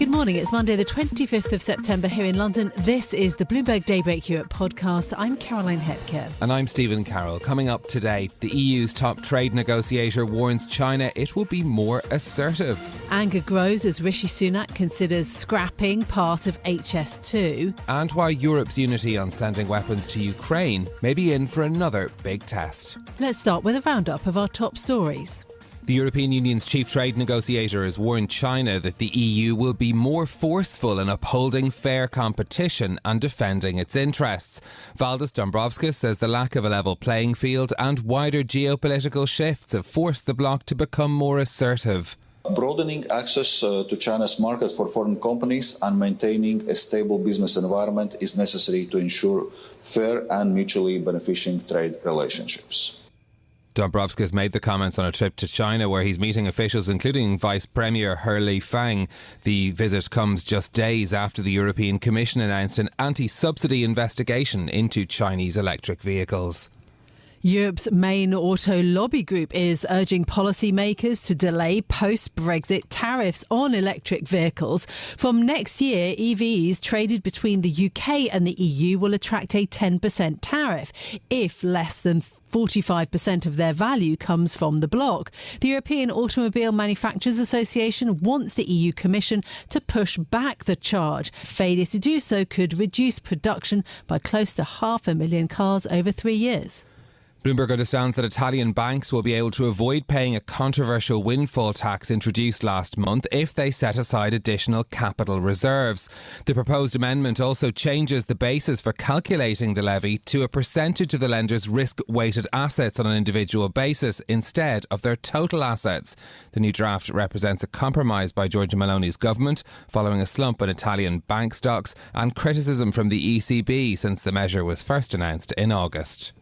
Good morning. It's Monday, the 25th of September here in London. This is the Bloomberg Daybreak Europe podcast. I'm Caroline Hepker. And I'm Stephen Carroll. Coming up today, the EU's top trade negotiator warns China it will be more assertive. Anger grows as Rishi Sunak considers scrapping part of HS2. And why Europe's unity on sending weapons to Ukraine may be in for another big test. Let's start with a roundup of our top stories. The European Union's chief trade negotiator has warned China that the EU will be more forceful in upholding fair competition and defending its interests. Valdis Dombrovskis says the lack of a level playing field and wider geopolitical shifts have forced the bloc to become more assertive. Broadening access to China's market for foreign companies and maintaining a stable business environment is necessary to ensure fair and mutually beneficial trade relationships. Dombrovskis made the comments on a trip to China where he's meeting officials including Vice Premier He Fang. The visit comes just days after the European Commission announced an anti-subsidy investigation into Chinese electric vehicles. Europe's main auto lobby group is urging policymakers to delay post-Brexit tariffs on electric vehicles. From next year, EVs traded between the UK and the EU will attract a 10% tariff if less than 45% of their value comes from the bloc. The European Automobile Manufacturers Association wants the EU Commission to push back the charge. Failure to do so could reduce production by close to 500,000 cars over 3 years. Bloomberg understands that Italian banks will be able to avoid paying a controversial windfall tax introduced last month if they set aside additional capital reserves. The proposed amendment also changes the basis for calculating the levy to a percentage of the lender's risk-weighted assets on an individual basis instead of their total assets. The new draft represents a compromise by Giorgia Meloni's government following a slump in Italian bank stocks and criticism from the ECB since the measure was first announced in August.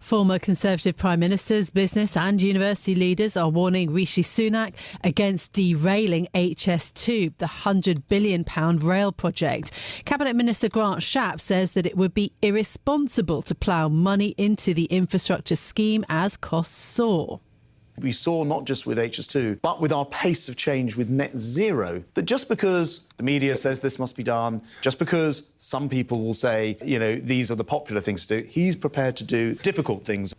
Former Conservative Prime Ministers, business and university leaders are warning Rishi Sunak against derailing HS2, the £100 billion rail project. Cabinet Minister Grant Shapps says that it would be irresponsible to plough money into the infrastructure scheme as costs soar. We saw not just with HS2, but with our pace of change with net zero, that just because the media says this must be done, just because some people will say, these are the popular things to do, he's prepared to do difficult things.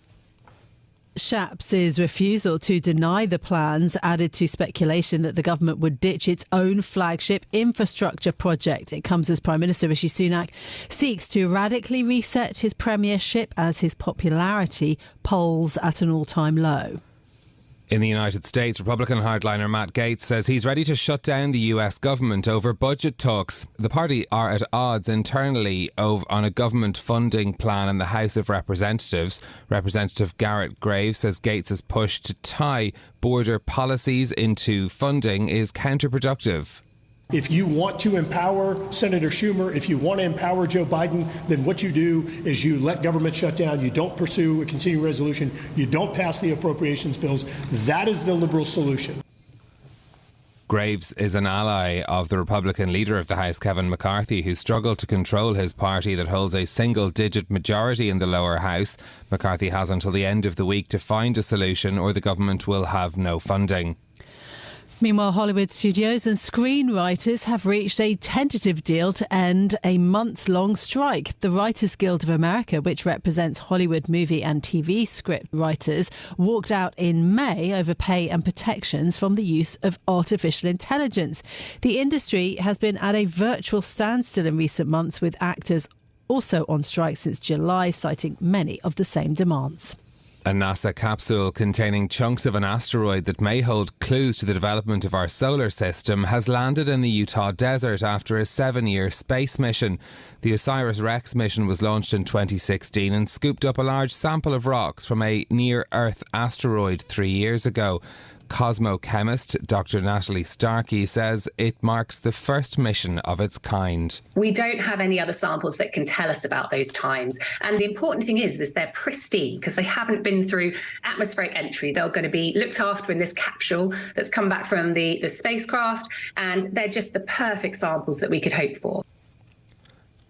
Shapps' refusal to deny the plans added to speculation that the government would ditch its own flagship infrastructure project. It comes as Prime Minister Rishi Sunak seeks to radically reset his premiership as his popularity polls at an all-time low. In the United States, Republican hardliner Matt Gaetz says he's ready to shut down the US government over budget talks. The party are at odds internally on a government funding plan in the House of Representatives. Representative Garrett Graves says Gaetz' push to tie border policies into funding is counterproductive. If you want to empower Senator Schumer, if you want to empower Joe Biden, then what you do is you let government shut down. You don't pursue a continuing resolution. You don't pass the appropriations bills. That is the liberal solution. Graves is an ally of the Republican leader of the House, Kevin McCarthy, who struggled to control his party that holds a single-digit majority in the lower house. McCarthy has until the end of the week to find a solution or the government will have no funding. Meanwhile, Hollywood studios and screenwriters have reached a tentative deal to end a months-long strike. The Writers Guild of America, which represents Hollywood movie and TV script writers, walked out in May over pay and protections from the use of artificial intelligence. The industry has been at a virtual standstill in recent months, with actors also on strike since July, citing many of the same demands. A NASA capsule containing chunks of an asteroid that may hold clues to the development of our solar system has landed in the Utah desert after a 7-year space mission. The OSIRIS-REx mission was launched in 2016 and scooped up a large sample of rocks from a near-Earth asteroid 3 years ago. Cosmochemist Dr. Natalie Starkey says it marks the first mission of its kind. We don't have any other samples that can tell us about those times. And the important thing is they're pristine because they haven't been through atmospheric entry. They're going to be looked after in this capsule that's come back from the spacecraft. And they're just the perfect samples that we could hope for.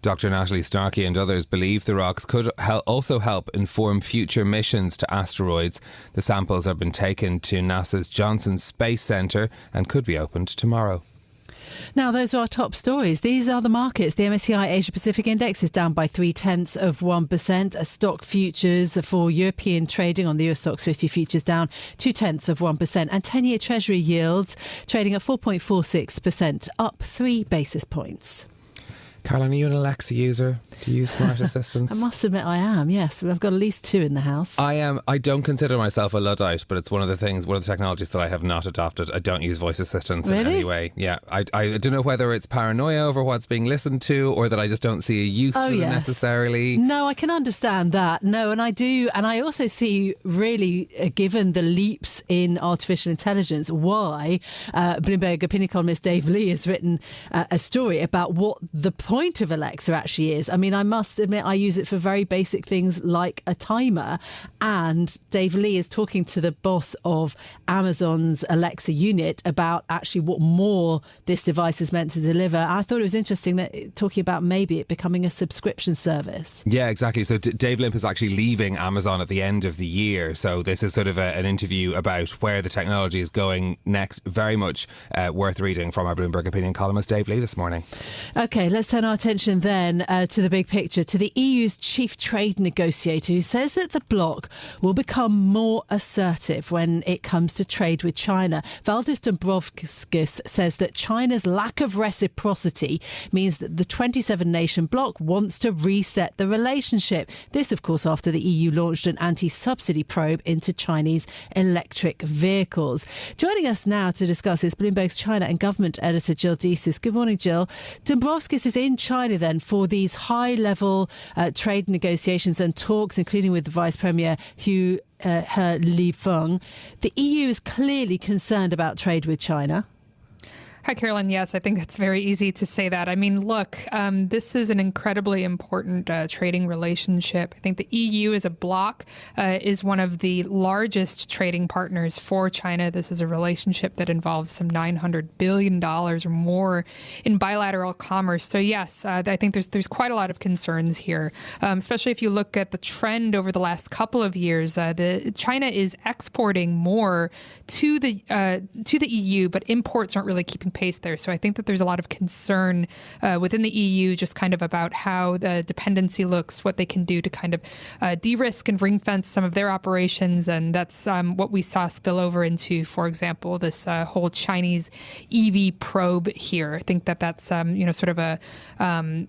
Dr. Natalie Starkey and others believe the rocks could also help inform future missions to asteroids. The samples have been taken to NASA's Johnson Space Center and could be opened tomorrow. Now, those are our top stories. These are the markets. The MSCI Asia Pacific Index is down by 0.3%. Stock futures for European trading on the US Stocks 50 futures down 0.2%. And 10-year Treasury yields trading at 4.46%, up 3 basis points. Caroline, are you an Alexa user? Do you use smart assistants? I must admit I am, yes. I've got at least 2 in the house. I am. I don't consider myself a Luddite, but it's one of the technologies that I have not adopted. I don't use voice assistants in any way. Yeah, I don't know whether it's paranoia over what's being listened to or that I just don't see a use for them necessarily. No, I can understand that. No, and I do. And I also see, really, given the leaps in artificial intelligence, why Bloomberg opinion columnist Dave Lee has written a story about what the point of Alexa actually is. I mean, I must admit I use it for very basic things like a timer, and Dave Lee is talking to the boss of Amazon's Alexa unit about actually what more this device is meant to deliver. I thought it was interesting that talking about maybe it becoming a subscription service. Yeah, exactly. So Dave Limp is actually leaving Amazon at the end of the year. So this is sort of an interview about where the technology is going next. Very much worth reading from our Bloomberg opinion columnist Dave Lee this morning. OK, let's turn our attention then to the big picture, to the EU's chief trade negotiator, who says that the bloc will become more assertive when it comes to trade with China. Valdis Dombrovskis says that China's lack of reciprocity means that the 27-nation bloc wants to reset the relationship. This, of course, after the EU launched an anti-subsidy probe into Chinese electric vehicles. Joining us now to discuss is Bloomberg's China and Government editor Jill Deasis. Good morning, Jill. Dombrovskis is in China then for these high-level trade negotiations and talks, including with the Vice Premier He Lifeng. The EU is clearly concerned about trade with China. Hi, Carolyn. Yes, I think it's very easy to say that. I mean, look, this is an incredibly important trading relationship. I think the EU as a bloc is one of the largest trading partners for China. This is a relationship that involves some $900 billion or more in bilateral commerce. So, yes, I think there's quite a lot of concerns here, especially if you look at the trend over the last couple of years. China is exporting more to the EU, but imports aren't really keeping pace there. So I think that there's a lot of concern within the EU just kind of about how the dependency looks, what they can do to kind of de-risk and ring-fence some of their operations. And that's what we saw spill over into, for example, this whole Chinese EV probe here. I think that that's, sort of a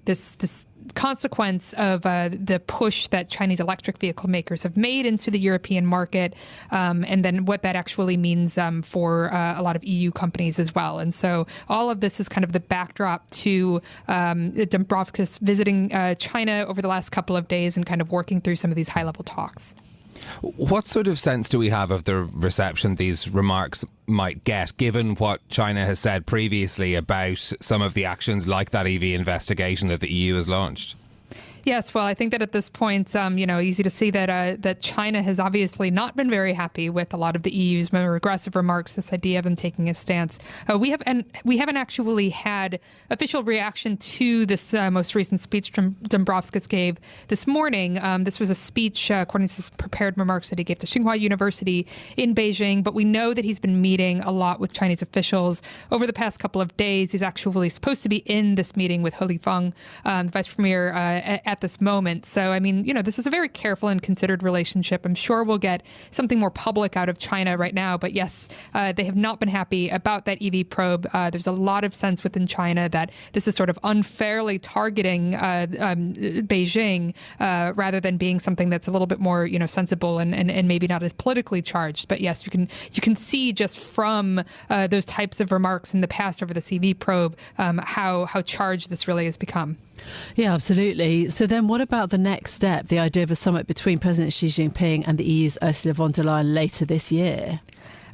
this consequence of the push that Chinese electric vehicle makers have made into the European market, and then what that actually means for a lot of EU companies as well. And so all of this is kind of the backdrop to Dombrovskis visiting China over the last couple of days and kind of working through some of these high-level talks. What sort of sense do we have of the reception these remarks might get, given what China has said previously about some of the actions like that EV investigation that the EU has launched? Yes, well, I think that at this point, easy to see that that China has obviously not been very happy with a lot of the EU's more aggressive remarks. This idea of them taking a stance. We haven't actually had official reaction to this most recent speech Dombrovskis gave this morning. This was a speech, according to prepared remarks that he gave to Tsinghua University in Beijing. But we know that he's been meeting a lot with Chinese officials over the past couple of days. He's actually supposed to be in this meeting with He Lifeng, the vice premier, at this moment. So, I mean, this is a very careful and considered relationship. I'm sure we'll get something more public out of China right now. But yes, they have not been happy about that EV probe. There's a lot of sense within China that this is sort of unfairly targeting Beijing rather than being something that's a little bit more, sensible and maybe not as politically charged. But yes, you can see just from those types of remarks in the past over this EV probe how charged this really has become. Yeah, absolutely. So then what about the next step, the idea of a summit between President Xi Jinping and the EU's Ursula von der Leyen later this year?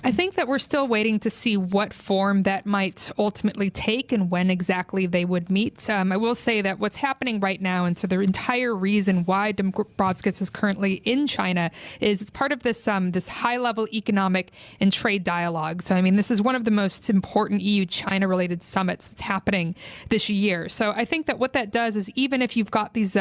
I think that we're still waiting to see what form that might ultimately take and when exactly they would meet. I will say that what's happening right now, and so the entire reason why Dombrovskis is currently in China, is it's part of this this high-level economic and trade dialogue. So, I mean, this is one of the most important EU-China-related summits that's happening this year. So I think that what that does is even if you've got these,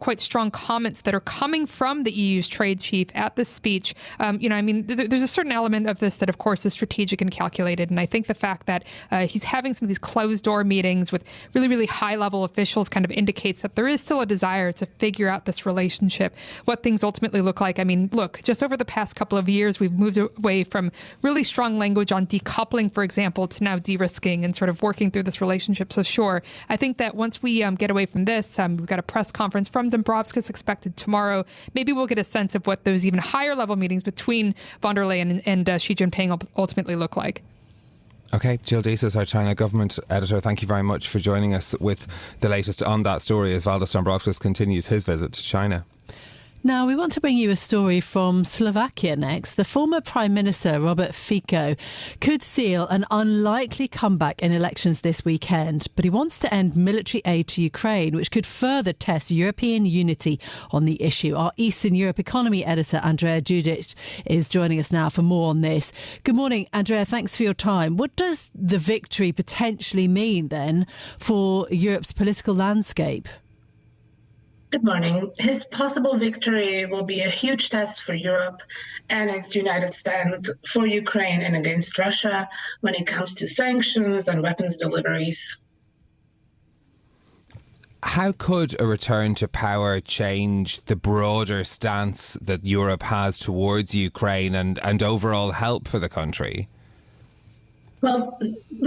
quite strong comments that are coming from the EU's trade chief at this speech, there's a certain element of this that, of course, is strategic and calculated. And I think the fact that he's having some of these closed-door meetings with really, really high-level officials kind of indicates that there is still a desire to figure out this relationship, what things ultimately look like. I mean, look, just over the past couple of years, we've moved away from really strong language on decoupling, for example, to now de-risking and sort of working through this relationship. So sure, I think that once we get away from this, we've got a press conference from Dombrovskis expected tomorrow. Maybe we'll get a sense of what those even higher level meetings between von der Leyen and Xi Jinping ultimately look like. Okay, Jill Deeses, our China government editor, thank you very much for joining us with the latest on that story as Valdis Dombrovskis continues his visit to China. Now, we want to bring you a story from Slovakia next. The former Prime Minister, Robert Fico, could seal an unlikely comeback in elections this weekend, but he wants to end military aid to Ukraine, which could further test European unity on the issue. Our Eastern Europe economy editor, Andrea Judic, is joining us now for more on this. Good morning, Andrea. Thanks for your time. What does the victory potentially mean, then, for Europe's political landscape? Good morning. His possible victory will be a huge test for Europe and its united stand for Ukraine and against Russia when it comes to sanctions and weapons deliveries. How could a return to power change the broader stance that Europe has towards Ukraine and overall help for the country? Well,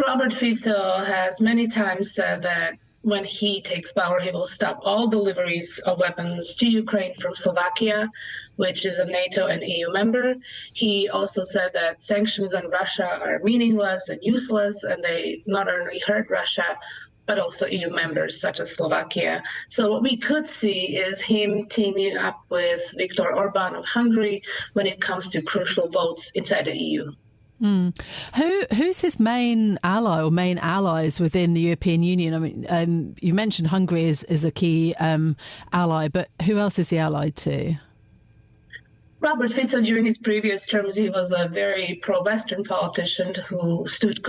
Robert Fico has many times said that when he takes power, he will stop all deliveries of weapons to Ukraine from Slovakia, which is a NATO and EU member. He also said that sanctions on Russia are meaningless and useless, and they not only hurt Russia, but also EU members such as Slovakia. So what we could see is him teaming up with Viktor Orban of Hungary when it comes to crucial votes inside the EU. Who's his main ally or main allies within the European Union? I mean, you mentioned Hungary is a key ally, but who else is he allied to? Robert Fico, during his previous terms, he was a very pro-Western politician who stood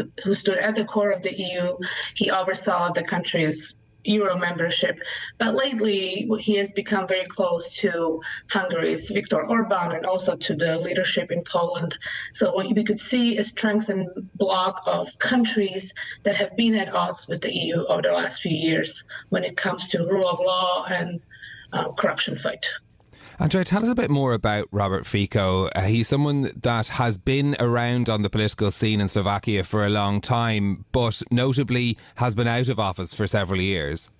at the core of the EU. He oversaw the country's Euro membership. But lately, he has become very close to Hungary's Viktor Orban and also to the leadership in Poland. So what we could see a strengthened bloc of countries that have been at odds with the EU over the last few years when it comes to rule of law and corruption fight. Andrea, tell us a bit more about Robert Fico. He's someone that has been around on the political scene in Slovakia for a long time, but notably has been out of office for several years.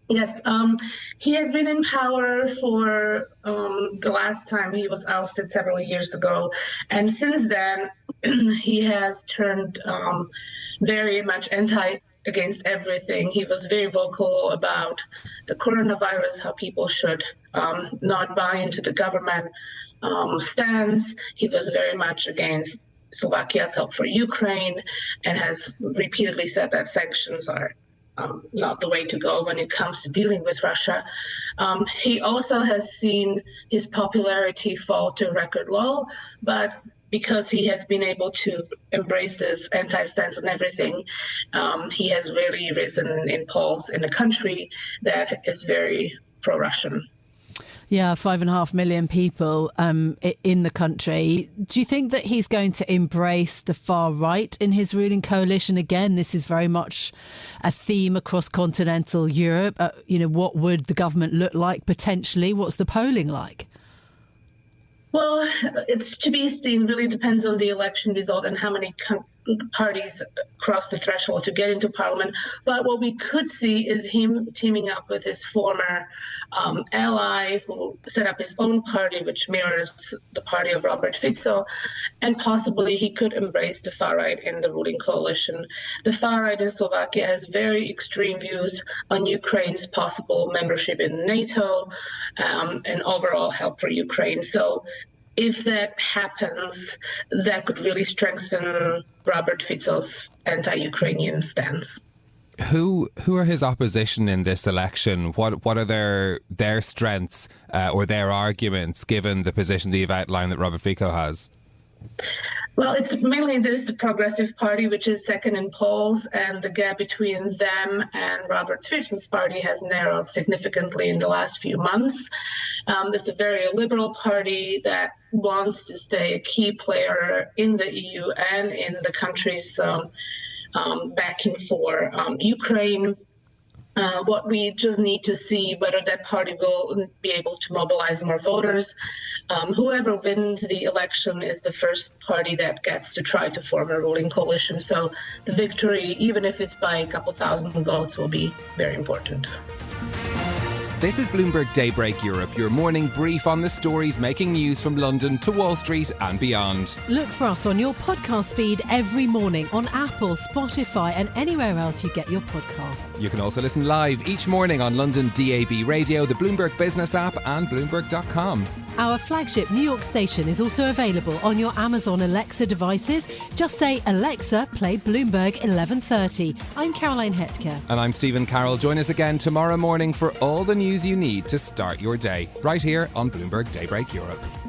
Yes, he has been in power for the last time he was ousted several years ago. And since then, he has turned very much against everything. He was very vocal about the coronavirus, how people should not buy into the government stance. He was very much against Slovakia's help for Ukraine and has repeatedly said that sanctions are not the way to go when it comes to dealing with Russia. He also has seen his popularity fall to a record low, but because he has been able to embrace this anti-stance on everything, he has really risen in polls in a country that is very pro-Russian. Yeah, 5.5 million people in the country. Do you think that he's going to embrace the far right in his ruling coalition? Again, this is very much a theme across continental Europe. What would the government look like potentially? What's the polling like? Well, it's to be seen. Really depends on the election result and how many parties cross the threshold to get into parliament. But what we could see is him teaming up with his former ally who set up his own party, which mirrors the party of Robert Fico, and possibly he could embrace the far right in the ruling coalition. The far right in Slovakia has very extreme views on Ukraine's possible membership in NATO and overall help for Ukraine. So if that happens, that could really strengthen Robert Fico's anti-Ukrainian stance. Who are his opposition in this election? What are their strengths or their arguments, given the position that you've outlined that Robert Fico has? Well, it's mainly there's the Progressive Party, which is second in polls, and the gap between them and Robert Twitchen's party has narrowed significantly in the last few months. There's a very liberal party that wants to stay a key player in the EU and in the country's backing for Ukraine. What we just need to see whether that party will be able to mobilize more voters. Whoever wins the election is the first party that gets to try to form a ruling coalition. So the victory, even if it's by a couple thousand votes, will be very important. This is Bloomberg Daybreak Europe, your morning brief on the stories making news from London to Wall Street and beyond. Look for us on your podcast feed every morning on Apple, Spotify and anywhere else you get your podcasts. You can also listen live each morning on London DAB Radio, the Bloomberg Business app and Bloomberg.com. Our flagship New York station is also available on your Amazon Alexa devices. Just say, Alexa, play Bloomberg 1130. I'm Caroline Hepker. And I'm Stephen Carroll. Join us again tomorrow morning for all the news you need to start your day, right here on Bloomberg Daybreak Europe.